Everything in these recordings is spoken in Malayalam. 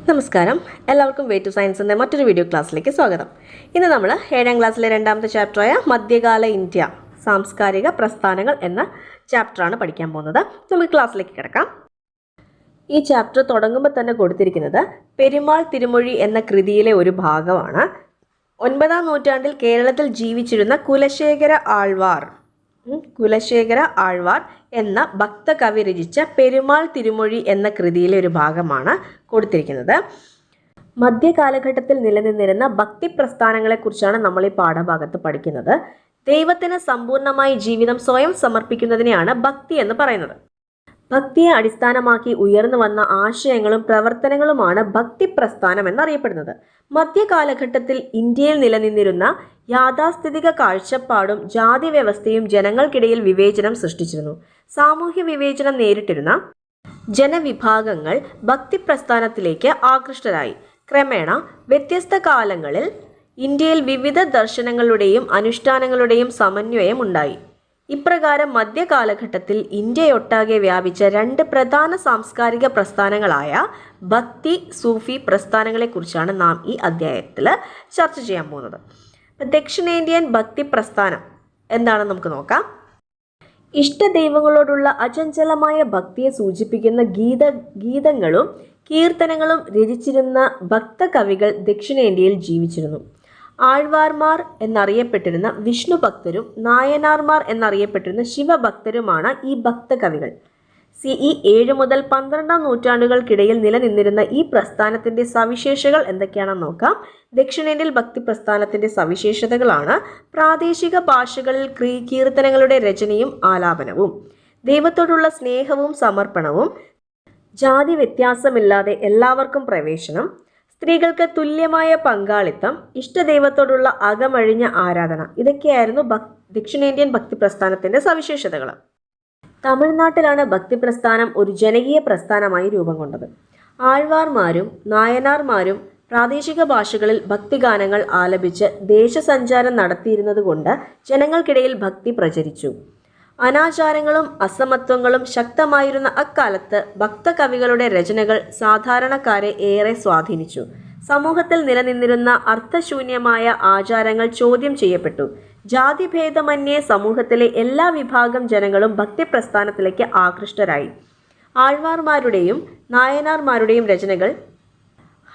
നമസ്കാരം, എല്ലാവർക്കും വേ ടു സയൻസിൻ്റെ മറ്റൊരു വീഡിയോ ക്ലാസ്സിലേക്ക് സ്വാഗതം. ഇന്ന് നമ്മൾ 7ാം ക്ലാസ്സിലെ രണ്ടാമത്തെ ചാപ്റ്ററായ മധ്യകാല ഇന്ത്യ സാംസ്കാരിക പ്രസ്ഥാനങ്ങൾ എന്ന ചാപ്റ്ററാണ് പഠിക്കാൻ പോകുന്നത്. നമുക്ക് ക്ലാസ്സിലേക്ക് കിടക്കാം. ഈ ചാപ്റ്റർ തുടങ്ങുമ്പോൾ തന്നെ കൊടുത്തിരിക്കുന്നത് പെരുമാൾ തിരുമൊഴി എന്ന കൃതിയിലെ ഒരു ഭാഗമാണ്. 9ാം നൂറ്റാണ്ടിൽ കേരളത്തിൽ ജീവിച്ചിരുന്ന കുലശേഖര ആഴ്വാർ എന്ന ഭക്തകവി രചിച്ച പെരുമാൾ തിരുമൊഴി എന്ന കൃതിയിലെ ഒരു ഭാഗമാണ് കൊടുത്തിരിക്കുന്നത്. മധ്യകാലഘട്ടത്തിൽ നിലനിന്നിരുന്ന ഭക്തി പ്രസ്ഥാനങ്ങളെക്കുറിച്ചാണ് നമ്മൾ ഈ പാഠഭാഗത്ത് പഠിക്കുന്നത്. ദൈവത്തിന് സമ്പൂർണ്ണമായി ജീവിതം സ്വയം സമർപ്പിക്കുന്നതിനെയാണ് ഭക്തി എന്ന് പറയുന്നത്. ഭക്തിയെ അടിസ്ഥാനമാക്കി ഉയർന്നു വന്ന ആശയങ്ങളും പ്രവർത്തനങ്ങളുമാണ് ഭക്തി പ്രസ്ഥാനം എന്നറിയപ്പെടുന്നത്. മധ്യകാലഘട്ടത്തിൽ ഇന്ത്യയിൽ നിലനിന്നിരുന്ന യാഥാസ്ഥിതിക കാഴ്ചപ്പാടും ജാതി വ്യവസ്ഥയും ജനങ്ങൾക്കിടയിൽ വിവേചനം സൃഷ്ടിച്ചിരുന്നു. സാമൂഹ്യ വിവേചനം നേരിട്ടിരുന്ന ജനവിഭാഗങ്ങൾ ഭക്തി പ്രസ്ഥാനത്തിലേക്ക് ആകൃഷ്ടരായി. ക്രമേണ വ്യത്യസ്ത കാലങ്ങളിൽ ഇന്ത്യയിൽ വിവിധ ദർശനങ്ങളുടെയും അനുഷ്ഠാനങ്ങളുടെയും സമന്വയം ഉണ്ടായി. ഇപ്രകാരം മധ്യകാലഘട്ടത്തിൽ ഇന്ത്യയൊട്ടാകെ വ്യാപിച്ച രണ്ട് പ്രധാന സാംസ്കാരിക പ്രസ്ഥാനങ്ങളായ ഭക്തി, സൂഫി പ്രസ്ഥാനങ്ങളെക്കുറിച്ചാണ് നാം ഈ അധ്യായത്തിൽ ചർച്ച ചെയ്യാൻ പോകുന്നത്. ദക്ഷിണേന്ത്യൻ ഭക്തി പ്രസ്ഥാനം എന്താണെന്ന് നമുക്ക് നോക്കാം. ഇഷ്ടദൈവങ്ങളോടുള്ള അചഞ്ചലമായ ഭക്തിയെ സൂചിപ്പിക്കുന്ന ഗീതങ്ങളും കീർത്തനങ്ങളും രചിച്ചിരുന്ന ഭക്തകവികൾ ദക്ഷിണേന്ത്യയിൽ ജീവിച്ചിരുന്നു. ആഴ്വാർമാർ എന്നറിയപ്പെട്ടിരുന്ന വിഷ്ണു ഭക്തരും നായനാർമാർ എന്നറിയപ്പെട്ടിരുന്ന ശിവഭക്തരുമാണ് ഈ ഭക്തകവികൾ. CE 7 മുതൽ 12ാം നൂറ്റാണ്ടുകൾക്കിടയിൽ നിലനിന്നിരുന്ന ഈ പ്രസ്ഥാനത്തിൻ്റെ സവിശേഷതകൾ എന്തൊക്കെയാണെന്ന് നോക്കാം. ദക്ഷിണേന്ത്യൻ ഭക്തി പ്രസ്ഥാനത്തിൻ്റെ സവിശേഷതകളാണ് പ്രാദേശിക ഭാഷകളിൽ കീർത്തനങ്ങളുടെ രചനയും ആലാപനവും, ദൈവത്തോടുള്ള സ്നേഹവും സമർപ്പണവും, ജാതി വ്യത്യാസമില്ലാതെ എല്ലാവർക്കും പ്രവേശനം, സ്ത്രീകൾക്ക് തുല്യമായ പങ്കാളിത്തം, ഇഷ്ടദൈവത്തോടുള്ള അകമഴിഞ്ഞ ആരാധന. ഇതൊക്കെയായിരുന്നു ദക്ഷിണേന്ത്യൻ ഭക്തി പ്രസ്ഥാനത്തിൻ്റെ സവിശേഷതകൾ. തമിഴ്നാട്ടിലാണ് ഭക്തി പ്രസ്ഥാനം ഒരു ജനകീയ പ്രസ്ഥാനമായി രൂപം കൊണ്ടത്. ആഴ്വാർമാരും നായനാർമാരും പ്രാദേശിക ഭാഷകളിൽ ഭക്തിഗാനങ്ങൾ ആലപിച്ച് ദേശസഞ്ചാരം നടത്തിയിരുന്നത് കൊണ്ട് ജനങ്ങൾക്കിടയിൽ ഭക്തി പ്രചരിച്ചു. അനാചാരങ്ങളും അസമത്വങ്ങളും ശക്തമായിരുന്ന അക്കാലത്ത് ഭക്തകവികളുടെ രചനകൾ സാധാരണക്കാരെ ഏറെ സ്വാധീനിച്ചു. സമൂഹത്തിൽ നിലനിന്നിരുന്ന അർത്ഥശൂന്യമായ ആചാരങ്ങൾ ചോദ്യം ചെയ്യപ്പെട്ടു. ജാതിഭേദമന്യേ സമൂഹത്തിലെ എല്ലാ വിഭാഗം ജനങ്ങളും ഭക്തിപ്രസ്ഥാനത്തിലേക്ക് ആകൃഷ്ടരായി. ആഴ്വാർമാരുടെയും നായനാർമാരുടെയും രചനകൾ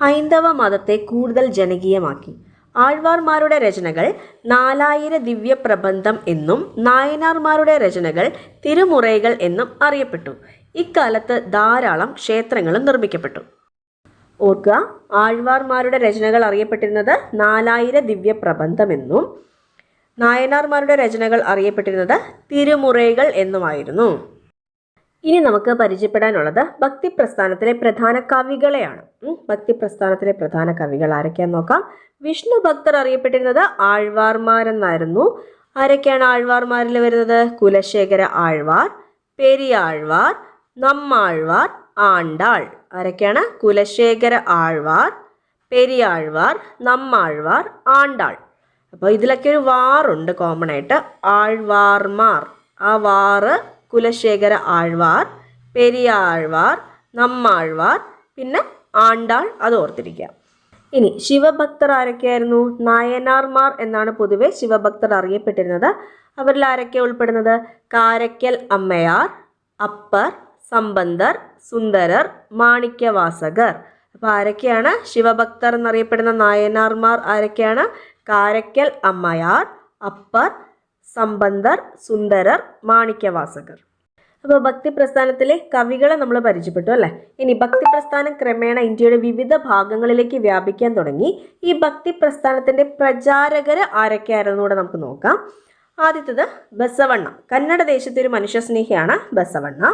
ഹൈന്ദവ മതത്തെ കൂടുതൽ ജനകീയമാക്കി. ആഴ്വാർമാരുടെ രചനകൾ 4000 ദിവ്യപ്രബന്ധം എന്നും നായനാർമാരുടെ രചനകൾ തിരുമുറൈകൾ എന്നും അറിയപ്പെട്ടു. ഇക്കാലത്ത് ധാരാളം ക്ഷേത്രങ്ങളും നിർമ്മിക്കപ്പെട്ടു. ഓർക്കുക, ആഴ്വാർമാരുടെ രചനകൾ അറിയപ്പെട്ടിരുന്നത് 4000 ദിവ്യപ്രബന്ധം എന്നും നായനാർമാരുടെ രചനകൾ അറിയപ്പെട്ടിരുന്നത് തിരുമുറൈകൾ എന്നുമായിരുന്നു. ഇനി നമുക്ക് പരിചയപ്പെടാനുള്ളത് ഭക്തി പ്രസ്ഥാനത്തിലെ പ്രധാന കവികളെയാണ്. ഭക്തി പ്രസ്ഥാനത്തിലെ പ്രധാന കവികൾ ആരൊക്കെയാന്ന് നോക്കാം. വിഷ്ണു ഭക്തർ അറിയപ്പെട്ടിരുന്നത് ആഴ്വാർമാരെന്നായിരുന്നു. ആരൊക്കെയാണ് ആഴ്വാർമാരിൽ വരുന്നത്? കുലശേഖര ആഴ്വാർ, പെരിയാഴ്വാർ, നമ്മാഴ്വാർ, ആണ്ടാൾ. ആരൊക്കെയാണ്? കുലശേഖര ആഴ്വാർ, പെരിയാഴ്വാർ, നമ്മാഴ്വാർ, ആണ്ടാൾ. അപ്പോൾ ഇതിലൊക്കെ ഒരു വാറുണ്ട് കോമൺ ആയിട്ട്. ആഴ്വാർമാർ, ആ വാറ് കുലശേഖര ആഴ്വാർ, പെരിയാഴ്വാർ, നമ്മാഴ്വാർ, പിന്നെ ആണ്ടാൾ, അത് ഓർത്തിരിക്കുക. ഇനി ശിവഭക്തർ ആരൊക്കെയായിരുന്നു? നായനാർമാർ എന്നാണ് പൊതുവെ ശിവഭക്തർ അറിയപ്പെട്ടിരുന്നത്. അവരിൽ ആരൊക്കെ ഉൾപ്പെടുന്നത്? കാരയ്ക്കൽ അമ്മയാർ, അപ്പർ, സമ്പന്തർ, സുന്ദരർ, മാണിക്യവാസകർ. അപ്പോൾ ആരൊക്കെയാണ് ശിവഭക്തർ എന്നറിയപ്പെടുന്ന നായനാർമാർ? ആരൊക്കെയാണ്? കാരയ്ക്കൽ അമ്മയാർ, അപ്പർ, സമ്പന്തർ, സുന്ദരർ, മാണിക്യവാസകർ. അപ്പോൾ ഭക്തി പ്രസ്ഥാനത്തിലെ കവികളെ നമ്മൾ പരിചയപ്പെട്ടു അല്ലേ. ഇനി ഭക്തി പ്രസ്ഥാനം ക്രമേണ ഇന്ത്യയുടെ വിവിധ ഭാഗങ്ങളിലേക്ക് വ്യാപിക്കാൻ തുടങ്ങി. ഈ ഭക്തി പ്രസ്ഥാനത്തിൻ്റെ പ്രചാരകർ ആരൊക്കെയായിരുന്നു കൂടെ നമുക്ക് നോക്കാം. ആദ്യത്തേത് ബസവണ്ണ. കന്നഡ ദേശത്തെ ഒരു മനുഷ്യസ്നേഹിയാണ് ബസവണ്ണ.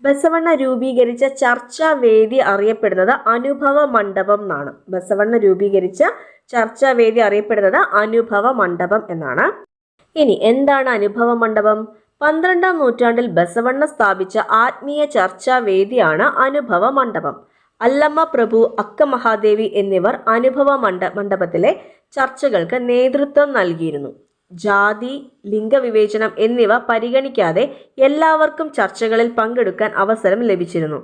ബസവണ്ണ രൂപീകരിച്ച ചർച്ചാവേദി അറിയപ്പെടുന്നത് അനുഭവ മണ്ഡപം എന്നാണ്. ബസവണ്ണ രൂപീകരിച്ച ചർച്ചാവേദി അറിയപ്പെടുന്നത് അനുഭവ മണ്ഡപം എന്നാണ്. ഇനി എന്താണ് അനുഭവ മണ്ഡപം? 12ാം നൂറ്റാണ്ടിൽ ബസവണ്ണ സ്ഥാപിച്ച ആത്മീയ ചർച്ചാവേദിയാണ് അനുഭവ മണ്ഡപം. അല്ലമ്മ പ്രഭു, അക്ക മഹാദേവി എന്നിവർ അനുഭവ മണ്ഡപത്തിലെ ചർച്ചകൾക്ക് നേതൃത്വം നൽകിയിരുന്നു. ജാതി, ലിംഗവിവേചനം എന്നിവ പരിഗണിക്കാതെ എല്ലാവർക്കും ചർച്ചകളിൽ പങ്കെടുക്കാൻ അവസരം ലഭിച്ചിരുന്നു.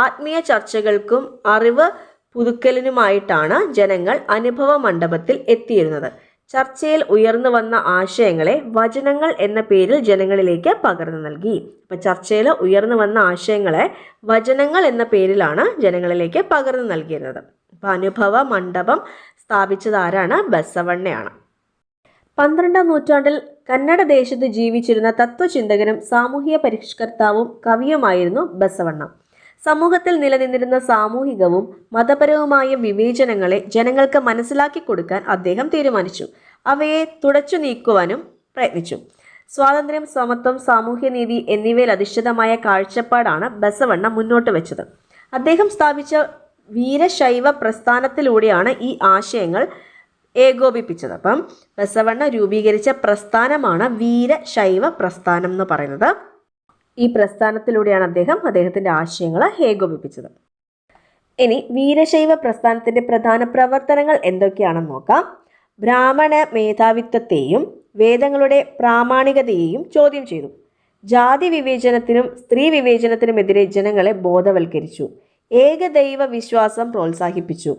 ആത്മീയ ചർച്ചകൾക്കും അറിവ് പുതുക്കലിനുമായിട്ടാണ് ജനങ്ങൾ അനുഭവ മണ്ഡപത്തിൽ എത്തിയിരുന്നത്. ചർച്ചയിൽ ഉയർന്നു വന്ന ആശയങ്ങളെ വചനങ്ങൾ എന്ന പേരിൽ ജനങ്ങളിലേക്ക് പകർന്നു നൽകി. അപ്പം ചർച്ചയിൽ ഉയർന്നു വന്ന ആശയങ്ങളെ വചനങ്ങൾ എന്ന പേരിലാണ് ജനങ്ങളിലേക്ക് പകർന്നു നൽകിയിരുന്നത്. അപ്പം അനുഭവ മണ്ഡപം സ്ഥാപിച്ചത് ആരാണ്? ബസവണ്ണയാണ്. 12ാം നൂറ്റാണ്ടിൽ കന്നഡ ദേശത്ത് ജീവിച്ചിരുന്ന തത്വചിന്തകനും സാമൂഹിക പരിഷ്കർത്താവും കവിയുമായിരുന്നു ബസവണ്ണ. സമൂഹത്തിൽ നിലനിന്നിരുന്ന സാമൂഹികവും മതപരവുമായ വിവേചനങ്ങളെ ജനങ്ങൾക്ക് മനസ്സിലാക്കി കൊടുക്കാൻ അദ്ദേഹം തീരുമാനിച്ചു. അവയെ തുടച്ചു നീക്കുവാനും പ്രയത്നിച്ചു. സ്വാതന്ത്ര്യം, സമത്വം, സാമൂഹ്യനീതി എന്നിവയിൽ അധിഷ്ഠിതമായ കാഴ്ചപ്പാടാണ് ബസവണ്ണ മുന്നോട്ട് വെച്ചത്. അദ്ദേഹം സ്ഥാപിച്ച വീരശൈവ പ്രസ്ഥാനത്തിലൂടെയാണ് ഈ ആശയങ്ങൾ ഏകോപിപ്പിച്ചത്. അപ്പം ബസവണ്ണ രൂപീകരിച്ച പ്രസ്ഥാനമാണ് വീരശൈവ പ്രസ്ഥാനം എന്ന് പറയുന്നത്. ഈ പ്രസ്ഥാനത്തിലൂടെയാണ് അദ്ദേഹത്തിൻ്റെ ആശയങ്ങൾ ഏകോപിപ്പിച്ചത്. ഇനി വീരശൈവ പ്രസ്ഥാനത്തിൻ്റെ പ്രധാന പ്രവർത്തനങ്ങൾ എന്തൊക്കെയാണെന്ന് നോക്കാം. ബ്രാഹ്മണ മേധാവിത്വത്തെയും വേദങ്ങളുടെ പ്രാമാണികതയെയും ചോദ്യം ചെയ്തു. ജാതി വിവേചനത്തിനും സ്ത്രീ വിവേചനത്തിനുമെതിരെ ജനങ്ങളെ ബോധവൽക്കരിച്ചു. ഏകദൈവ വിശ്വാസം പ്രോത്സാഹിപ്പിച്ചു.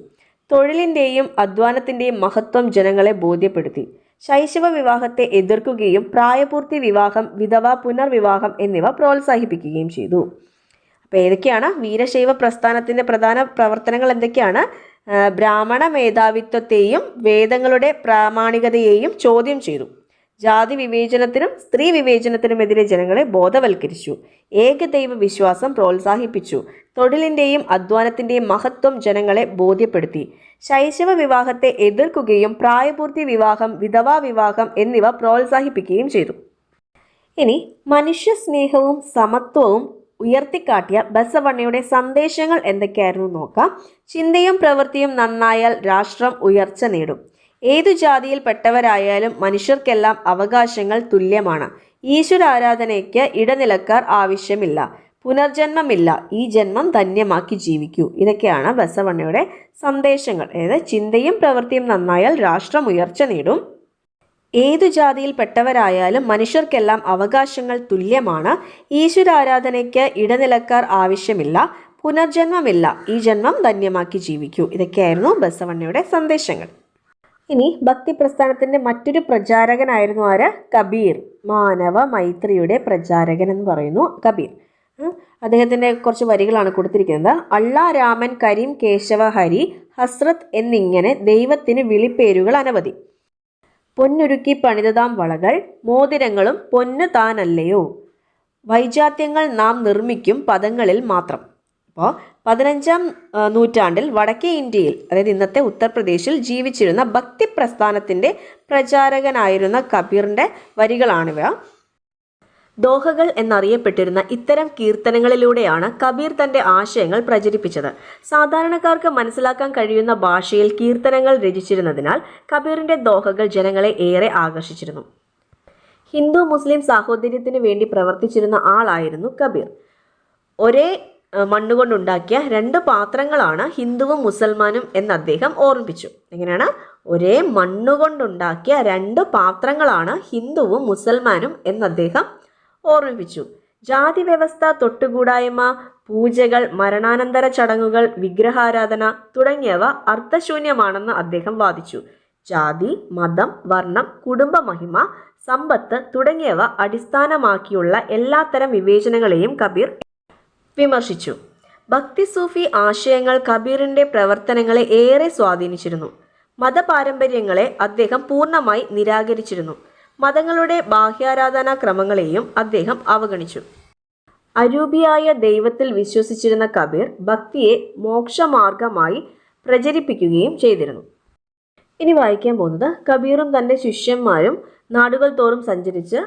തൊഴിലിൻ്റെയും അധ്വാനത്തിൻ്റെയും മഹത്വം ജനങ്ങളെ ബോധ്യപ്പെടുത്തി. ശൈശവ വിവാഹത്തെ എതിർക്കുകയും പ്രായപൂർത്തി വിവാഹം, വിധവ പുനർവിവാഹം എന്നിവ പ്രോത്സാഹിപ്പിക്കുകയും ചെയ്തു. അപ്പോൾ ഏതൊക്കെയാണ് വീരശൈവ പ്രസ്ഥാനത്തിൻ്റെ പ്രധാന പ്രവർത്തനങ്ങൾ? എന്തൊക്കെയാണ്? ബ്രാഹ്മണ മേധാവിത്വത്തെയും വേദങ്ങളുടെ പ്രാമാണികതയെയും ചോദ്യം ചെയ്തു. ജാതി വിവേചനത്തിനും സ്ത്രീ വിവേചനത്തിനുമെതിരെ ജനങ്ങളെ ബോധവൽക്കരിച്ചു. ഏകദൈവ വിശ്വാസം പ്രോത്സാഹിപ്പിച്ചു. തൊഴിലിൻ്റെയും അധ്വാനത്തിൻ്റെയും മഹത്വം ജനങ്ങളെ ബോധ്യപ്പെടുത്തി. ശൈശവ വിവാഹത്തെ എതിർക്കുകയും പ്രായപൂർത്തി വിവാഹം, വിധവാ വിവാഹം എന്നിവ പ്രോത്സാഹിപ്പിക്കുകയും ചെയ്തു. ഇനി മനുഷ്യ സ്നേഹവും സമത്വവും ഉയർത്തിക്കാട്ടിയ ബസവണ്ണയുടെ സന്ദേശങ്ങൾ എന്തൊക്കെയായിരുന്നു നോക്കാം. ചിന്തയും പ്രവൃത്തിയും നന്നായാൽ രാഷ്ട്രം ഉയർച്ച നേടും. ഏതു ജാതിയിൽപ്പെട്ടവരായാലും മനുഷ്യർക്കെല്ലാം അവകാശങ്ങൾ തുല്യമാണ്. ഈശ്വരാരാധനയ്ക്ക് ഇടനിലക്കാർ ആവശ്യമില്ല. പുനർജന്മമില്ല. ഈ ജന്മം ധന്യമാക്കി ജീവിക്കൂ. ഇതൊക്കെയാണ് ബസവണ്ണയുടെ സന്ദേശങ്ങൾ. അതായത് ചിന്തയും പ്രവൃത്തിയും നന്നായാൽ രാഷ്ട്രം ഉയർച്ച നേടും. ഏതു ജാതിയിൽപ്പെട്ടവരായാലും മനുഷ്യർക്കെല്ലാം അവകാശങ്ങൾ തുല്യമാണ്. ഈശ്വരാരാധനയ്ക്ക് ഇടനിലക്കാർ ആവശ്യമില്ല. പുനർജന്മമില്ല. ഈ ജന്മം ധന്യമാക്കി ജീവിക്കൂ. ഇതൊക്കെയായിരുന്നു ബസവണ്ണയുടെ സന്ദേശങ്ങൾ. ഇനി ഭക്തി പ്രസ്ഥാനത്തിൻ്റെ മറ്റൊരു പ്രചാരകനായിരുന്നു ആര്? കബീർ. മാനവ മൈത്രിയുടെ പ്രചാരകൻ എന്ന് പറയുന്നു കബീർ. അദ്ദേഹത്തിൻ്റെ കുറച്ച് വരികളാണ് കൊടുത്തിരിക്കുന്നത്. അള്ളാ, രാമൻ, കരീം, കേശവ, ഹരി, ഹസ്രത്ത് എന്നിങ്ങനെ ദൈവത്തിന് വിളിപ്പേരുകൾ അനവധി. പൊന്നുരുക്കി പണിതതാം വളകൾ മോതിരങ്ങളും പൊന്നു താനല്ലയോ. വൈജാത്യങ്ങൾ നാം നിർമ്മിക്കും പദങ്ങളിൽ മാത്രം. അപ്പോൾ 15ാം നൂറ്റാണ്ടിൽ വടക്കേ ഇന്ത്യയിൽ, അതായത് ഇന്നത്തെ ഉത്തർപ്രദേശിൽ ജീവിച്ചിരുന്ന ഭക്തി പ്രസ്ഥാനത്തിൻ്റെ പ്രചാരകനായിരുന്ന കബീറിൻ്റെ വരികളാണിവ. ദോഹകൾ എന്നറിയപ്പെട്ടിരുന്ന ഇത്തരം കീർത്തനങ്ങളിലൂടെയാണ് കബീർ തൻ്റെ ആശയങ്ങൾ പ്രചരിപ്പിച്ചത്. സാധാരണക്കാർക്ക് മനസ്സിലാക്കാൻ കഴിയുന്ന ഭാഷയിൽ കീർത്തനങ്ങൾ രചിച്ചിരുന്നതിനാൽ കബീറിൻ്റെ ദോഹകൾ ജനങ്ങളെ ഏറെ ആകർഷിച്ചിരുന്നു. ഹിന്ദു മുസ്ലിം സാഹോദര്യത്തിന് വേണ്ടി പ്രവർത്തിച്ചിരുന്ന ആളായിരുന്നു കബീർ. ഒരേ മണ്ണുകൊണ്ടുണ്ടാക്കിയ 2 പാത്രങ്ങളാണ് ഹിന്ദുവും മുസൽമാനും എന്ന് അദ്ദേഹം ഓർമ്മിപ്പിച്ചു. എങ്ങനെയാണ്? ഒരേ മണ്ണുകൊണ്ടുണ്ടാക്കിയ 2 പാത്രങ്ങളാണ് ഹിന്ദുവും മുസൽമാനും എന്ന് അദ്ദേഹം ഓർമ്മിപ്പിച്ചു. ജാതി വ്യവസ്ഥ, തൊട്ടുകൂടായ്മ, പൂജകൾ, മരണാനന്തര ചടങ്ങുകൾ, വിഗ്രഹാരാധന തുടങ്ങിയവ അർത്ഥശൂന്യമാണെന്ന് അദ്ദേഹം വാദിച്ചു. ജാതി, മതം, വർണ്ണം, കുടുംബ മഹിമ, സമ്പത്ത് തുടങ്ങിയവ അടിസ്ഥാനമാക്കിയുള്ള എല്ലാത്തരം വിവേചനങ്ങളെയും കബീർ വിമർശിച്ചു. ഭക്തി സൂഫി ആശയങ്ങൾ കബീറിൻ്റെ പ്രവർത്തനങ്ങളെ ഏറെ സ്വാധീനിച്ചിരുന്നു. മതപാരമ്പര്യങ്ങളെ അദ്ദേഹം പൂർണ്ണമായി നിരാകരിച്ചിരുന്നു. മതങ്ങളുടെ ബാഹ്യാരാധനാ ക്രമങ്ങളെയും അദ്ദേഹം അവഗണിച്ചു. അരൂപിയായ ദൈവത്തിൽ വിശ്വസിച്ചിരുന്ന കബീർ ഭക്തിയെ മോക്ഷമാർഗമായി പ്രചരിപ്പിക്കുകയും ചെയ്തിരുന്നു. ഇനി വായിക്കാൻ പോകുന്നത് കബീറും തൻ്റെ ശിഷ്യന്മാരും നാടുകൾ തോറും സഞ്ചരിച്ച്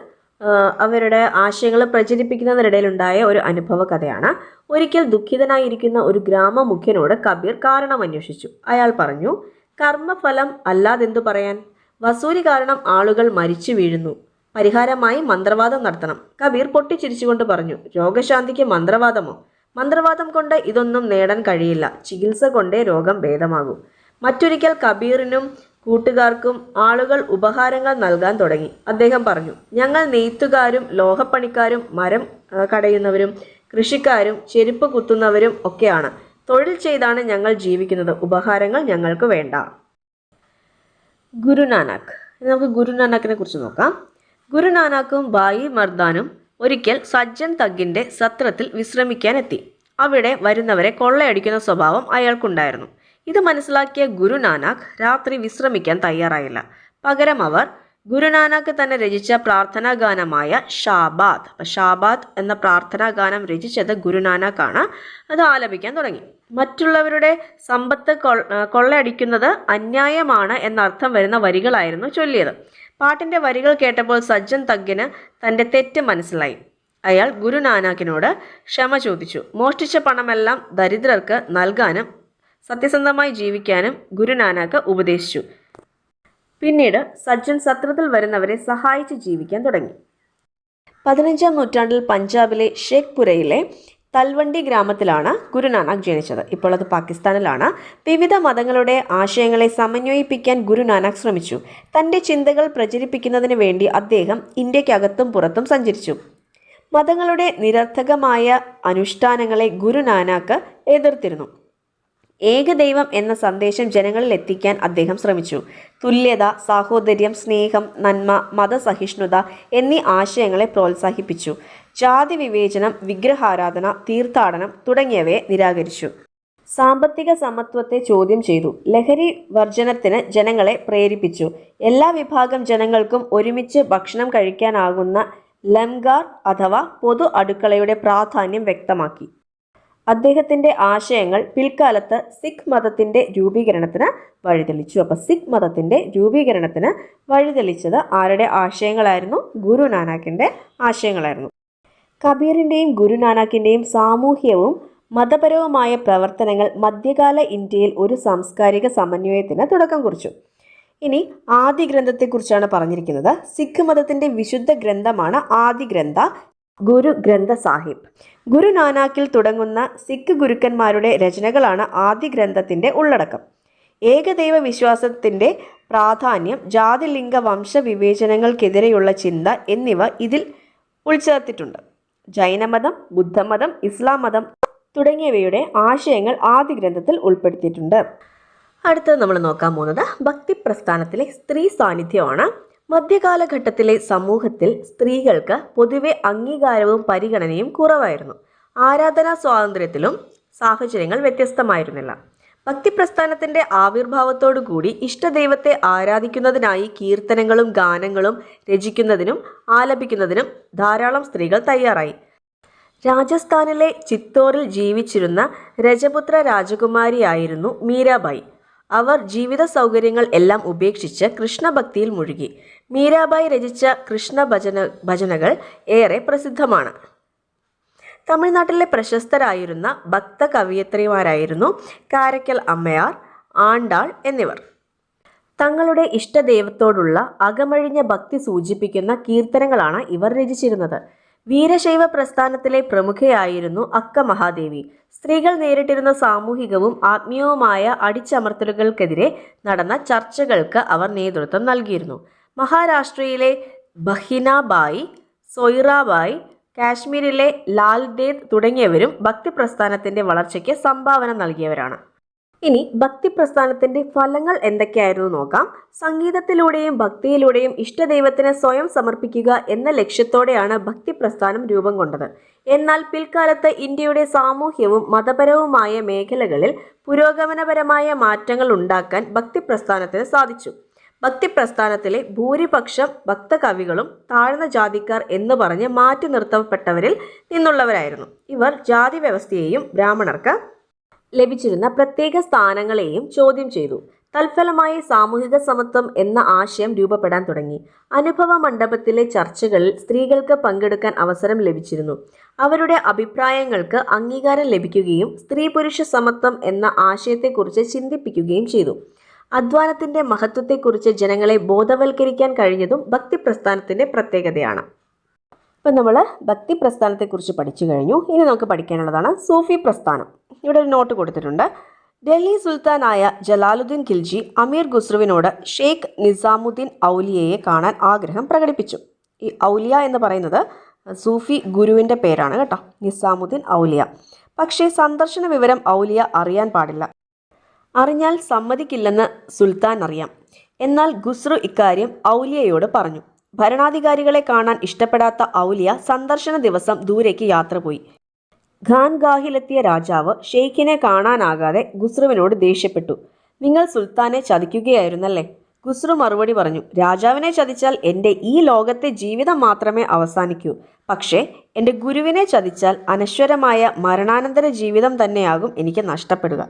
അവരുടെ ആശയങ്ങൾ പ്രചരിപ്പിക്കുന്നതിനിടയിലുണ്ടായ ഒരു അനുഭവ കഥയാണ്. ഒരിക്കൽ ദുഃഖിതനായിരിക്കുന്ന ഒരു ഗ്രാമമുഖ്യനോട് കബീർ കാരണം അന്വേഷിച്ചു. അയാൾ പറഞ്ഞു, കർമ്മഫലം അല്ലാതെന്തു പറയാൻ? വസൂരി കാരണം ആളുകൾ മരിച്ചു വീഴുന്നു. പരിഹാരമായി മന്ത്രവാദം നടത്തണം. കബീർ പൊട്ടിച്ചിരിച്ചുകൊണ്ട് പറഞ്ഞു, രോഗശാന്തിക്ക് മന്ത്രവാദമോ? മന്ത്രവാദം കൊണ്ട് ഇതൊന്നും നേടാൻ കഴിയില്ല. ചികിത്സ കൊണ്ടേ രോഗം ഭേദമാകൂ. മറ്റൊരിക്കൽ കബീറിനും കൂട്ടുകാർക്കും ആളുകൾ ഉപഹാരങ്ങൾ നൽകാൻ തുടങ്ങി. അദ്ദേഹം പറഞ്ഞു, ഞങ്ങൾ നെയ്ത്തുകാരും ലോഹപ്പണിക്കാരും മരം കടയുന്നവരും കൃഷിക്കാരും ചെരുപ്പ് കുത്തുന്നവരും ഒക്കെയാണ്. തൊഴിൽ ചെയ്താണ് ഞങ്ങൾ ജീവിക്കുന്നത്, ഉപഹാരങ്ങൾ ഞങ്ങൾക്ക് വേണ്ട. ഗുരുനാനാക്ക്. നമുക്ക് ഗുരുനാനാക്കിനെ കുറിച്ച് നോക്കാം. ഗുരുനാനാക്കും ഭായി മർദാനും ഒരിക്കൽ സജ്ജൻ തഗിൻ്റെ സത്രത്തിൽ വിശ്രമിക്കാനെത്തി. അവിടെ വരുന്നവരെ കൊള്ളയടിക്കുന്ന സ്വഭാവം അയാൾക്കുണ്ടായിരുന്നു. ഇത് മനസ്സിലാക്കിയ ഗുരുനാനാക്ക് രാത്രി വിശ്രമിക്കാൻ തയ്യാറായില്ല. പകരം അവർ ഗുരുനാനാക്ക് തന്നെ രചിച്ച പ്രാർത്ഥനാ ഗാനമായ ഷാബാദ്, ഷാബാദ് എന്ന പ്രാർത്ഥനാ ഗാനം രചിച്ചത് ഗുരുനാനാക്കാണ്. അത് ആലപിക്കാൻ തുടങ്ങി. മറ്റുള്ളവരുടെ സമ്പത്ത് കൊള്ളയടിക്കുന്നത് അന്യായമാണ് എന്നർത്ഥം വരുന്ന വരികളായിരുന്നു ചൊല്ലിയത്. പാട്ടിൻ്റെ വരികൾ കേട്ടപ്പോൾ സജ്ജൻ തഗ്ഗിന് തൻ്റെ തെറ്റ് മനസ്സിലായി. അയാൾ ഗുരുനാനാക്കിനോട് ക്ഷമ ചോദിച്ചു. മോഷ്ടിച്ച പണമെല്ലാം ദരിദ്രർക്ക് നൽകാനും സത്യസന്ധമായി ജീവിക്കാനും ഗുരുനാനാക്ക് ഉപദേശിച്ചു. പിന്നീട് സജ്ജൻ സത്രത്തിൽ വരുന്നവരെ സഹായിച്ച് ജീവിക്കാൻ തുടങ്ങി. 15-ാം നൂറ്റാണ്ടിൽ പഞ്ചാബിലെ ഷേഖ്പുരയിലെ തൽവണ്ടി ഗ്രാമത്തിലാണ് ഗുരുനാനാക്ക് ജനിച്ചത്. ഇപ്പോൾ അത് പാകിസ്ഥാനിലാണ്. വിവിധ മതങ്ങളുടെ ആശയങ്ങളെ സമന്വയിപ്പിക്കാൻ ഗുരുനാനാക്ക് ശ്രമിച്ചു. തൻ്റെ ചിന്തകൾ പ്രചരിപ്പിക്കുന്നതിന് വേണ്ടി അദ്ദേഹം ഇന്ത്യക്കകത്തും പുറത്തും സഞ്ചരിച്ചു. മതങ്ങളുടെ നിരർത്ഥകമായ അനുഷ്ഠാനങ്ങളെ ഗുരുനാനാക്ക് എതിർത്തിരുന്നു. ഏകദൈവം എന്ന സന്ദേശം ജനങ്ങളിൽ എത്തിക്കാൻ അദ്ദേഹം ശ്രമിച്ചു. തുല്യത, സാഹോദര്യം, സ്നേഹം, നന്മ, മതസഹിഷ്ണുത എന്നീ ആശയങ്ങളെ പ്രോത്സാഹിപ്പിച്ചു. ജാതി വിവേചനം, വിഗ്രഹാരാധന, തീർത്ഥാടനം തുടങ്ങിയവയെ നിരാകരിച്ചു. സാമ്പത്തിക സമത്വത്തെ ചോദ്യം ചെയ്തു. ലഹരി വർജനത്തിന് ജനങ്ങളെ പ്രേരിപ്പിച്ചു. എല്ലാ വിഭാഗം ജനങ്ങൾക്കും ഒരുമിച്ച് ഭക്ഷണം കഴിക്കാനാകുന്ന ലംഗാർ അഥവാ പൊതു അടുക്കളയുടെ പ്രാധാന്യം വ്യക്തമാക്കി. അദ്ദേഹത്തിൻ്റെ ആശയങ്ങൾ പിൽക്കാലത്ത് സിഖ് മതത്തിൻ്റെ രൂപീകരണത്തിന് വഴിതെളിച്ചു. അപ്പോൾ സിഖ് മതത്തിൻ്റെ രൂപീകരണത്തിന് വഴിതെളിച്ചത് ആരുടെ ആശയങ്ങളായിരുന്നു? ഗുരുനാനാക്കിൻ്റെ ആശയങ്ങളായിരുന്നു. കബീറിൻ്റെയും ഗുരുനാനാക്കിൻ്റെയും സാമൂഹ്യവും മതപരവുമായ പ്രവർത്തനങ്ങൾ മധ്യകാല ഇന്ത്യയിൽ ഒരു സാംസ്കാരിക സമന്വയത്തിന് തുടക്കം കുറിച്ചു. ഇനി ആദി ഗ്രന്ഥത്തെക്കുറിച്ചാണ് പറഞ്ഞിരിക്കുന്നത്. സിഖ് മതത്തിൻ്റെ വിശുദ്ധ ഗ്രന്ഥമാണ് ആദി ഗ്രന്ഥ, ഗുരു ഗ്രന്ഥ സാഹിബ്. ഗുരുനാനാക്കിൽ തുടങ്ങുന്ന സിഖ് ഗുരുക്കന്മാരുടെ രചനകളാണ് ആദി ഗ്രന്ഥത്തിൻ്റെ ഉള്ളടക്കം. ഏകദൈവ വിശ്വാസത്തിൻ്റെ പ്രാധാന്യം, ജാതി, ലിംഗ, വംശ വിവേചനങ്ങൾക്കെതിരെയുള്ള ചിന്ത എന്നിവ ഇതിൽ ഉൾച്ചേർത്തിട്ടുണ്ട്. ജൈനമതം, ബുദ്ധമതം, ഇസ്ലാം മതം തുടങ്ങിയവയുടെ ആശയങ്ങൾ ആദി ഗ്രന്ഥത്തിൽ ഉൾപ്പെടുത്തിയിട്ടുണ്ട്. അടുത്തത് നമ്മൾ നോക്കാൻ പോകുന്നത് ഭക്തി പ്രസ്ഥാനത്തിലെ സ്ത്രീ സാന്നിധ്യമാണ്. മധ്യകാലഘട്ടത്തിലെ സമൂഹത്തിൽ സ്ത്രീകൾക്ക് പൊതുവെ അംഗീകാരവും പരിഗണനയും കുറവായിരുന്നു. ആരാധനാ സ്വാതന്ത്ര്യത്തിലും സാഹചര്യങ്ങൾ വ്യത്യസ്തമായിരുന്നില്ല. ഭക്തിപ്രസ്ഥാനത്തിൻ്റെ ആവിർഭാവത്തോടുകൂടി ഇഷ്ടദൈവത്തെ ആരാധിക്കുന്നതിനായി കീർത്തനങ്ങളും ഗാനങ്ങളും രചിക്കുന്നതിനും ആലപിക്കുന്നതിനും ധാരാളം സ്ത്രീകൾ തയ്യാറായി. രാജസ്ഥാനിലെ ചിത്തോറിൽ ജീവിച്ചിരുന്ന രജപുത്ര രാജകുമാരിയായിരുന്നു മീരാബായി. അവർ ജീവിത സൗകര്യങ്ങൾ എല്ലാം ഉപേക്ഷിച്ച് കൃഷ്ണഭക്തിയിൽ മുഴുകി. മീരാബായി രചിച്ച കൃഷ്ണ ഭജനകൾ ഏറെ പ്രസിദ്ധമാണ്. തമിഴ്നാട്ടിലെ പ്രശസ്തരായിരുന്ന ഭക്ത കവയിത്രിമാരായിരുന്നു കാരയ്ക്കൽ അമ്മയാർ, ആണ്ടാൾ എന്നിവർ. തങ്ങളുടെ ഇഷ്ടദൈവത്തോടുള്ള അകമഴിഞ്ഞ ഭക്തി സൂചിപ്പിക്കുന്ന കീർത്തനങ്ങളാണ് ഇവർ രചിച്ചിരുന്നത്. വീരശൈവ പ്രസ്ഥാനത്തിലെ പ്രമുഖയായിരുന്നു അക്ക മഹാദേവി. സ്ത്രീകൾ നേരിട്ടിരുന്ന സാമൂഹികവും ആത്മീയവുമായ അടിച്ചമർത്തലുകൾക്കെതിരെ നടന്ന ചർച്ചകൾക്ക് അവർ നേതൃത്വം നൽകിയിരുന്നു. മഹാരാഷ്ട്രയിലെ ബഹിനാബായി, സൊയ്റാബായി, കാശ്മീരിലെ ലാൽദേദ് തുടങ്ങിയവരും ഭക്തിപ്രസ്ഥാനത്തിൻ്റെ വളർച്ചയ്ക്ക് സംഭാവന നൽകിയവരാണ്. ഇനി ഭക്തിപ്രസ്ഥാനത്തിൻ്റെ ഫലങ്ങൾ എന്തൊക്കെയായിരുന്നു നോക്കാം. സംഗീതത്തിലൂടെയും ഭക്തിയിലൂടെയും ഇഷ്ടദൈവത്തിന് സ്വയം സമർപ്പിക്കുക എന്ന ലക്ഷ്യത്തോടെയാണ് ഭക്തിപ്രസ്ഥാനം രൂപം കൊണ്ടത്. എന്നാൽ പിൽക്കാലത്ത് ഇന്ത്യയുടെ സാമൂഹ്യവും മതപരവുമായ മേഖലകളിൽ പുരോഗമനപരമായ മാറ്റങ്ങൾ ഉണ്ടാക്കാൻ ഭക്തിപ്രസ്ഥാനത്തിന് സാധിച്ചു. ഭക്തിപ്രസ്ഥാനത്തിലെ ഭൂരിപക്ഷം ഭക്തകവികളും താഴ്ന്ന ജാതിക്കാർ എന്ന് പറഞ്ഞ് മാറ്റി നിർത്തപ്പെട്ടവരിൽ നിന്നുള്ളവരായിരുന്നു. ഇവർ ജാതി വ്യവസ്ഥയെയും ബ്രാഹ്മണർക്ക് ലഭിച്ചിരുന്ന പ്രത്യേക സ്ഥാനങ്ങളെയും ചോദ്യം ചെയ്തു. തൽഫലമായി സാമൂഹിക സമത്വം എന്ന ആശയം രൂപപ്പെടാൻ തുടങ്ങി. അനുഭവ മണ്ഡപത്തിലെ ചർച്ചകളിൽ സ്ത്രീകൾക്ക് പങ്കെടുക്കാൻ അവസരം ലഭിച്ചിരുന്നു. അവരുടെ അഭിപ്രായങ്ങൾക്ക് അംഗീകാരം ലഭിക്കുകയും സ്ത്രീ പുരുഷ സമത്വം എന്ന ആശയത്തെക്കുറിച്ച് ചിന്തിപ്പിക്കുകയും ചെയ്തു. അധ്വാനത്തിൻ്റെ മഹത്വത്തെക്കുറിച്ച് ജനങ്ങളെ ബോധവൽക്കരിക്കാൻ കഴിഞ്ഞതും ഭക്തിപ്രസ്ഥാനത്തിൻ്റെ പ്രത്യേകതയാണ്. ഇപ്പം നമ്മൾ ഭക്തിപ്രസ്ഥാനത്തെക്കുറിച്ച് പഠിച്ചു കഴിഞ്ഞു. ഇനി നമുക്ക് പഠിക്കാനുള്ളതാണ് സൂഫി പ്രസ്ഥാനം. ഇവിടെ ഒരു നോട്ട് കൊടുത്തിട്ടുണ്ട്. ഡൽഹി സുൽത്താനായ ജലാലുദ്ദീൻ ഖിൽജി അമീർ ഖുസ്രുവിനോട് ഷെയ്ഖ് നിസാമുദ്ദീൻ ഔലിയയെ കാണാൻ ആഗ്രഹം പ്രകടിപ്പിച്ചു. ഈ ഔലിയ എന്ന് പറയുന്നത് സൂഫി ഗുരുവിൻ്റെ പേരാണ് കേട്ടോ, നിസാമുദ്ദീൻ ഔലിയ. പക്ഷേ സന്ദർശന വിവരം ഔലിയ അറിയാൻ പാടില്ല. അറിഞ്ഞാൽ സമ്മതിക്കില്ലെന്ന് സുൽത്താൻ അറിയാം. എന്നാൽ ഖുസ്രു ഇക്കാര്യം ഔലിയയോട് പറഞ്ഞു. ഭരണാധികാരികളെ കാണാൻ ഇഷ്ടപ്പെടാത്ത ഔലിയ സന്ദർശന ദിവസം ദൂരേക്ക് യാത്ര പോയി. ഖാൻഗാഹിലെത്തിയ രാജാവ് ഷെയ്ഖിനെ കാണാനാകാതെ ഖുസ്രുവിനോട് ദേഷ്യപ്പെട്ടു. നിങ്ങൾ സുൽത്താനെ ചതിക്കുകയായിരുന്നല്ലേ? ഖുസ്രു മറുപടി പറഞ്ഞു, രാജാവിനെ ചതിച്ചാൽ എൻ്റെ ഈ ലോകത്തെ ജീവിതം മാത്രമേ അവസാനിക്കൂ. പക്ഷേ എൻ്റെ ഗുരുവിനെ ചതിച്ചാൽ അനശ്വരമായ മരണാനന്തര ജീവിതം തന്നെയാകും എനിക്ക് നഷ്ടപ്പെടുക.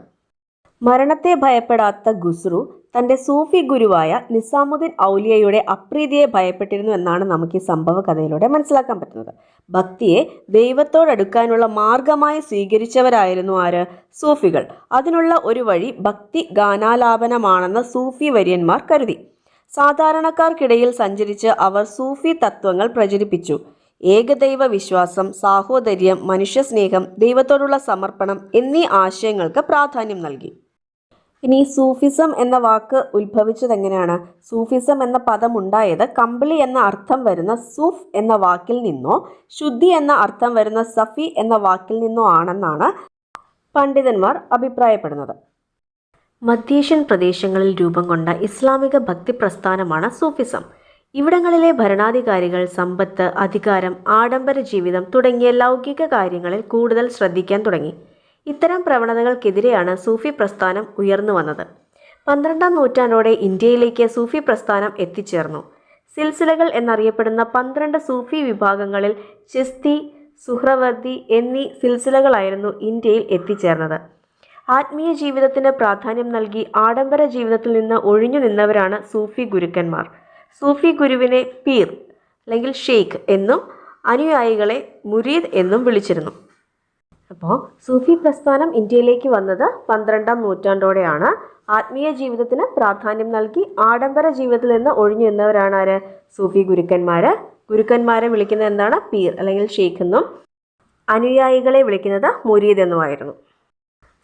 മരണത്തെ ഭയപ്പെടാത്ത ഖുസ്രു തൻ്റെ സൂഫി ഗുരുവായ നിസാമുദ്ദീൻ ഔലിയയുടെ അപ്രീതിയെ ഭയപ്പെട്ടിരുന്നു എന്നാണ് നമുക്ക് ഈ സംഭവ കഥയിലൂടെ മനസ്സിലാക്കാൻ പറ്റുന്നത്. ഭക്തിയെ ദൈവത്തോടടുക്കാനുള്ള മാർഗമായി സ്വീകരിച്ചവരായിരുന്നു ആര്? സൂഫികൾ. അതിനുള്ള ഒരു വഴി ഭക്തി ഗാനാലാപനമാണെന്ന് സൂഫി വര്യന്മാർ കരുതി. സാധാരണക്കാർക്കിടയിൽ സഞ്ചരിച്ച് അവർ സൂഫി തത്വങ്ങൾ പ്രചരിപ്പിച്ചു. ഏകദൈവ വിശ്വാസം, സാഹോദര്യം, മനുഷ്യസ്നേഹം, ദൈവത്തോടുള്ള സമർപ്പണം എന്നീ ആശയങ്ങൾക്ക് പ്രാധാന്യം നൽകി. ഇനി സൂഫിസം എന്ന വാക്ക് ഉത്ഭവിച്ചതെങ്ങനെയാണ്? സൂഫിസം എന്ന പദം ഉണ്ടായത് കമ്പിളി എന്ന അർത്ഥം വരുന്ന സൂഫ് എന്ന വാക്കിൽ നിന്നോ ശുദ്ധി എന്ന അർത്ഥം വരുന്ന സഫി എന്ന വാക്കിൽ നിന്നോ ആണെന്നാണ് പണ്ഡിതന്മാർ അഭിപ്രായപ്പെടുന്നത്. മധ്യേഷ്യൻ പ്രദേശങ്ങളിൽ രൂപം കൊണ്ട ഇസ്ലാമിക ഭക്തി പ്രസ്ഥാനമാണ് സൂഫിസം. ഇവിടങ്ങളിലെ ഭരണാധികാരികൾ സമ്പത്ത്, അധികാരം, ആഡംബര ജീവിതം തുടങ്ങിയ ലൗകിക കാര്യങ്ങളിൽ കൂടുതൽ ശ്രദ്ധിക്കാൻ തുടങ്ങി. ഇത്തരം പ്രവണതകൾക്കെതിരെയാണ് സൂഫി പ്രസ്ഥാനം ഉയർന്നു വന്നത്. 12ാം നൂറ്റാണ്ടോടെ ഇന്ത്യയിലേക്ക് സൂഫി പ്രസ്ഥാനം എത്തിച്ചേർന്നു. സിൽസിലകൾ എന്നറിയപ്പെടുന്ന 12 സൂഫി വിഭാഗങ്ങളിൽ ചിസ്തി, സുഹ്രവർദി എന്നീ സിൽസിലകളായിരുന്നു ഇന്ത്യയിൽ എത്തിച്ചേർന്നത്. ആത്മീയ ജീവിതത്തിന് പ്രാധാന്യം നൽകി ആഡംബര ജീവിതത്തിൽ നിന്ന് ഒഴിഞ്ഞു നിന്നവരാണ് സൂഫി ഗുരുക്കന്മാർ. സൂഫി ഗുരുവിനെ പീർ അല്ലെങ്കിൽ ഷെയ്ഖ് എന്നും അനുയായികളെ മുരീദ് എന്നും വിളിച്ചിരുന്നു. അപ്പോൾ സൂഫി പ്രസ്ഥാനം ഇന്ത്യയിലേക്ക് വന്നത് 12ാം നൂറ്റാണ്ടോടെയാണ്. ആത്മീയ ജീവിതത്തിന് പ്രാധാന്യം നൽകി ആഡംബര ജീവിതത്തിൽ നിന്ന് ഒഴിഞ്ഞു നിന്നവരാണ് ആര്? സൂഫി ഗുരുക്കന്മാർ. ഗുരുക്കന്മാരെ വിളിക്കുന്നത് എന്താണ്? പീർ അല്ലെങ്കിൽ ഷെയ്ഖ് എന്നും അനുയായികളെ വിളിക്കുന്നത് മുരീദ് എന്നുമായിരുന്നു.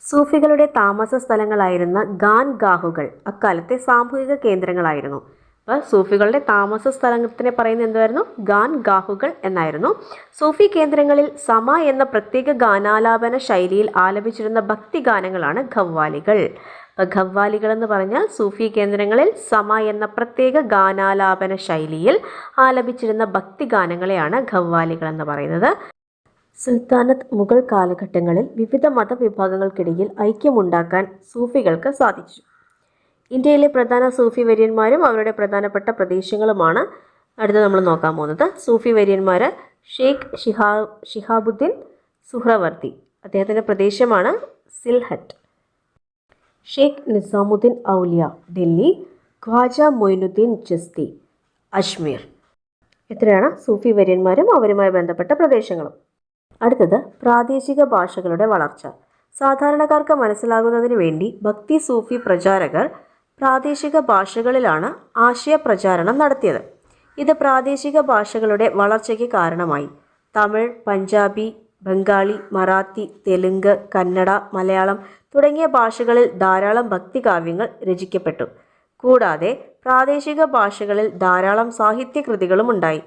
സൂഫികളുടെ താമസ സ്ഥലങ്ങളായിരുന്ന ഖാൻഗാഹുകൾ അക്കാലത്തെ സാമൂഹിക കേന്ദ്രങ്ങളായിരുന്നു. അപ്പോൾ സൂഫികളുടെ താമസ സ്ഥലത്തിനെ പറയുന്നത് എന്തായിരുന്നു? ഖാൻഗാഹുകൾ എന്നായിരുന്നു. സൂഫി കേന്ദ്രങ്ങളിൽ സമ എന്ന പ്രത്യേക ഗാനാലാപന ശൈലിയിൽ ആലപിച്ചിരുന്ന ഭക്തി ഗാനങ്ങളാണ് ഖവ്വാലികൾ. അപ്പോൾ ഖവ്വാലികൾ എന്ന് പറഞ്ഞാൽ സൂഫി കേന്ദ്രങ്ങളിൽ സമ എന്ന പ്രത്യേക ഗാനാലാപന ശൈലിയിൽ ആലപിച്ചിരുന്ന ഭക്തി ഗാനങ്ങളെയാണ് ഖവ്വാലികൾ എന്ന് പറയുന്നത്. സുൽത്താനത്ത് മുഗൾ കാലഘട്ടങ്ങളിൽ വിവിധ മതവിഭാഗങ്ങൾക്കിടയിൽ ഐക്യമുണ്ടാക്കാൻ സൂഫികൾക്ക് സാധിച്ചു. ഇന്ത്യയിലെ പ്രധാന സൂഫി വര്യന്മാരും അവരുടെ പ്രധാനപ്പെട്ട പ്രദേശങ്ങളുമാണ് അടുത്ത് നമ്മൾ നോക്കാൻ പോകുന്നത്. സൂഫി വര്യന്മാർ ഷെയ്ഖ് ഷിഹാബുദ്ദീൻ സുഹ്രവർദി, അദ്ദേഹത്തിൻ്റെ പ്രദേശമാണ് സിൽഹറ്റ്. ഷെയ്ഖ് നിസാമുദ്ദീൻ ഔലിയ ഡൽഹി. ഖ്വാജ മൊയ്നുദ്ദീൻ ചിസ്തി അജ്മീർ. ഇത്രയാണ് സൂഫി വര്യന്മാരും അവരുമായി ബന്ധപ്പെട്ട പ്രദേശങ്ങളും. അടുത്തത് പ്രാദേശിക ഭാഷകളുടെ വളർച്ച. സാധാരണക്കാർക്ക് മനസ്സിലാകുന്നതിന് വേണ്ടി ഭക്തി സൂഫി പ്രചാരകർ പ്രാദേശിക ഭാഷകളിലാണ് ആശയപ്രചാരണം നടത്തിയത്. ഇത് പ്രാദേശിക ഭാഷകളുടെ വളർച്ചയ്ക്ക് കാരണമായി. തമിഴ്, പഞ്ചാബി, ബംഗാളി, മറാത്തി, തെലുങ്ക്, കന്നഡ, മലയാളം തുടങ്ങിയ ഭാഷകളിൽ ധാരാളം ഭക്തികാവ്യങ്ങൾ രചിക്കപ്പെട്ടു. കൂടാതെ പ്രാദേശിക ഭാഷകളിൽ ധാരാളം സാഹിത്യകൃതികളും ഉണ്ടായി.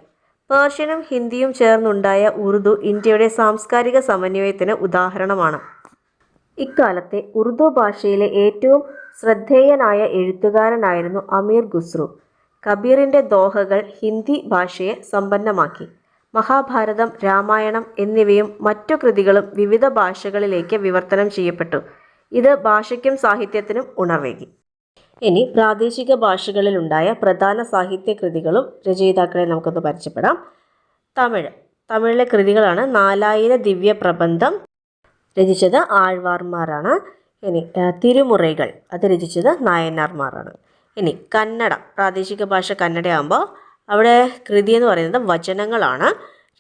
പേർഷ്യനും ഹിന്ദിയും ചേർന്നുണ്ടായ ഉറുദു ഇന്ത്യയുടെ സാംസ്കാരിക സമന്വയത്തിന് ഉദാഹരണമാണ്. ഇക്കാലത്തെ ഉറുദു ഭാഷയിലെ ഏറ്റവും ശ്രദ്ധേയനായ എഴുത്തുകാരനായിരുന്നു അമീർ ഖുസ്രു. കബീറിൻ്റെ ദോഹകൾ ഹിന്ദി ഭാഷയെ സമ്പന്നമാക്കി. മഹാഭാരതം, രാമായണം എന്നിവയും മറ്റു കൃതികളും വിവിധ ഭാഷകളിലേക്ക് വിവർത്തനം ചെയ്യപ്പെട്ടു. ഇത് ഭാഷയ്ക്കും സാഹിത്യത്തിനും ഉണർവേകി. ഇനി പ്രാദേശിക ഭാഷകളിലുണ്ടായ പ്രധാന സാഹിത്യകൃതികളും രചയിതാക്കളെ നമുക്കൊന്ന് പരിചയപ്പെടാം. തമിഴിലെ കൃതികളാണ് 4000 ദിവ്യ പ്രബന്ധം, രചിച്ചത് ആഴ്വാർമാരാണ്. ഇനി തിരുമുറൈകൾ, അത് രചിച്ചത് നായനാർമാരാണ്. ഇനി കന്നഡ, പ്രാദേശിക ഭാഷ കന്നഡയാകുമ്പോൾ അവിടെ കൃതി എന്ന് പറയുന്നത് വചനങ്ങളാണ്.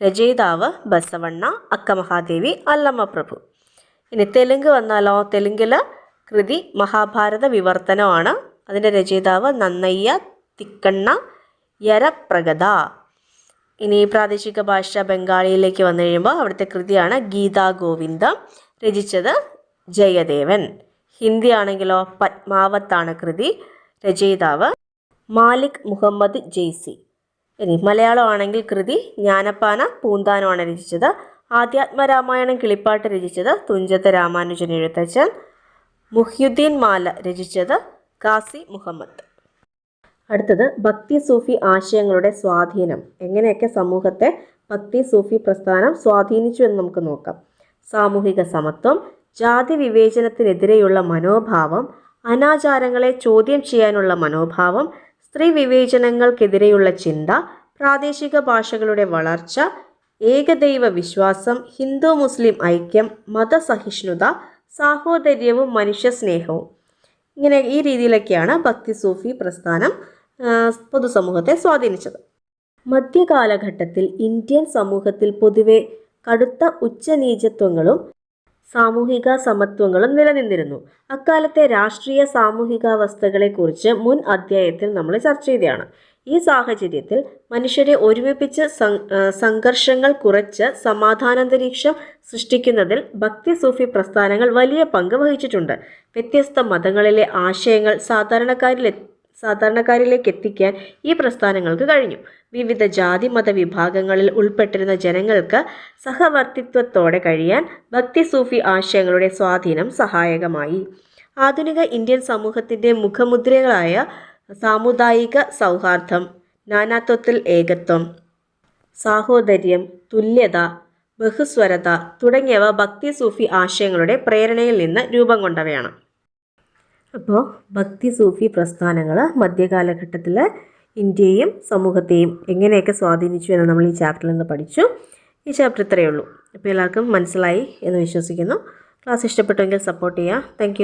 രചയിതാവ് ബസവണ്ണ, അക്കമഹാദേവി, അല്ലമ്മ പ്രഭു. ഇനി തെലുങ്ക് വന്നാലോ, തെലുങ്കിലെ കൃതി മഹാഭാരത വിവർത്തനമാണ്. അതിൻ്റെ രചയിതാവ് നന്നയ്യ തിക്കണ്ണ യരപ്രഗത. ഇനി പ്രാദേശിക ഭാഷ ബംഗാളിയിലേക്ക് വന്നു കഴിയുമ്പോൾ അവിടുത്തെ കൃതിയാണ് ഗീതാ ഗോവിന്ദം, രചിച്ചത് ജയദേവൻ. ഹിന്ദി ആണെങ്കിലോ പത്മാവത്താണ് കൃതി, രചയിതാവ് മാലിക് മുഹമ്മദ് ജെയ്സി. ഇനി മലയാളം ആണെങ്കിൽ കൃതി ജ്ഞാനപ്പാന പൂന്താനമാണ് രചിച്ചത് ആധ്യാത്മരാമായണം കിളിപ്പാട്ട് രചിച്ചത് തുഞ്ചത്ത് രാമാനുജൻ എഴുത്തച്ഛൻ. മുഹ്യുദ്ദീൻ മാല രചിച്ചത് ഖാസി മുഹമ്മദ്. അടുത്തത് ഭക്തി സൂഫി ആശയങ്ങളുടെ സ്വാധീനം. എങ്ങനെയൊക്കെ സമൂഹത്തെ ഭക്തി സൂഫി പ്രസ്ഥാനം സ്വാധീനിച്ചു എന്ന് നമുക്ക് നോക്കാം. സാമൂഹിക സമത്വം, ജാതി വിവേചനത്തിനെതിരെയുള്ള മനോഭാവം, അനാചാരങ്ങളെ ചോദ്യം ചെയ്യാനുള്ള മനോഭാവം, സ്ത്രീ വിവേചനങ്ങൾക്കെതിരെയുള്ള ചിന്ത, പ്രാദേശിക ഭാഷകളുടെ വളർച്ച, ഏകദൈവ വിശ്വാസം, ഹിന്ദു മുസ്ലിം ഐക്യം, മതസഹിഷ്ണുത, സാഹോദര്യവും മനുഷ്യസ്നേഹവും. ഇങ്ങനെ ഈ രീതിയിലൊക്കെയാണ് ഭക്തി സൂഫി പ്രസ്ഥാനം പൊതുസമൂഹത്തെ സ്വാധീനിച്ചത്. മധ്യകാലഘട്ടത്തിൽ ഇന്ത്യൻ സമൂഹത്തിൽ പൊതുവെ കടുത്ത ഉച്ചനീചത്വങ്ങളും സാമൂഹിക സമത്വങ്ങളും നിലനിന്നിരുന്നു. അക്കാലത്തെ രാഷ്ട്രീയ സാമൂഹികാവസ്ഥകളെക്കുറിച്ച് മുൻ അധ്യായത്തിൽ നമ്മൾ ചർച്ച ചെയ്തതാണ്. ഈ സാഹചര്യത്തിൽ മനുഷ്യരെ ഒരുമിപ്പിച്ച് സംഘർഷങ്ങൾ കുറച്ച് സമാധാനാന്തരീക്ഷം സൃഷ്ടിക്കുന്നതിൽ ഭക്തി സൂഫി പ്രസ്ഥാനങ്ങൾ വലിയ പങ്ക് വഹിച്ചിട്ടുണ്ട്. വ്യത്യസ്ത മതങ്ങളിലെ ആശയങ്ങൾ സാധാരണക്കാരിലേക്ക് എത്തിക്കാൻ ഈ പ്രസ്ഥാനങ്ങൾക്ക് കഴിഞ്ഞു. വിവിധ ജാതി മത വിഭാഗങ്ങളിൽ ഉൾപ്പെട്ടിരുന്ന ജനങ്ങൾക്ക് സഹവർത്തിത്വത്തോടെ കഴിയാൻ ഭക്തി സൂഫി ആശയങ്ങളുടെ സ്വാധീനം സഹായകമായി. ആധുനിക ഇന്ത്യൻ സമൂഹത്തിൻ്റെ മുഖമുദ്രകളായ സാമുദായിക സൗഹാർദ്ദം, നാനാത്വത്തിൽ ഏകത്വം, സാഹോദര്യം, തുല്യത, ബഹുസ്വരത തുടങ്ങിയവ ഭക്തി സൂഫി ആശയങ്ങളുടെ പ്രേരണയിൽ നിന്ന് രൂപം കൊണ്ടവയാണ്. അപ്പോൾ ഭക്തി സൂഫി പ്രസ്ഥാനങ്ങൾ മധ്യകാലഘട്ടത്തിൽ ഇന്ത്യയും സമൂഹത്തെയും എങ്ങനെയൊക്കെ സ്വാധീനിച്ചു എന്ന് നമ്മൾ ഈ ചാപ്റ്ററിൽ നിന്ന് പഠിച്ചു. ഈ ചാപ്റ്റർ ഇത്രയേ ഉള്ളൂ. അപ്പോൾ എല്ലാവർക്കും മനസ്സിലായി എന്ന് വിശ്വസിക്കുന്നു. ക്ലാസ് ഇഷ്ടപ്പെട്ടുവെങ്കിൽ സപ്പോർട്ട് ചെയ്യുക. താങ്ക്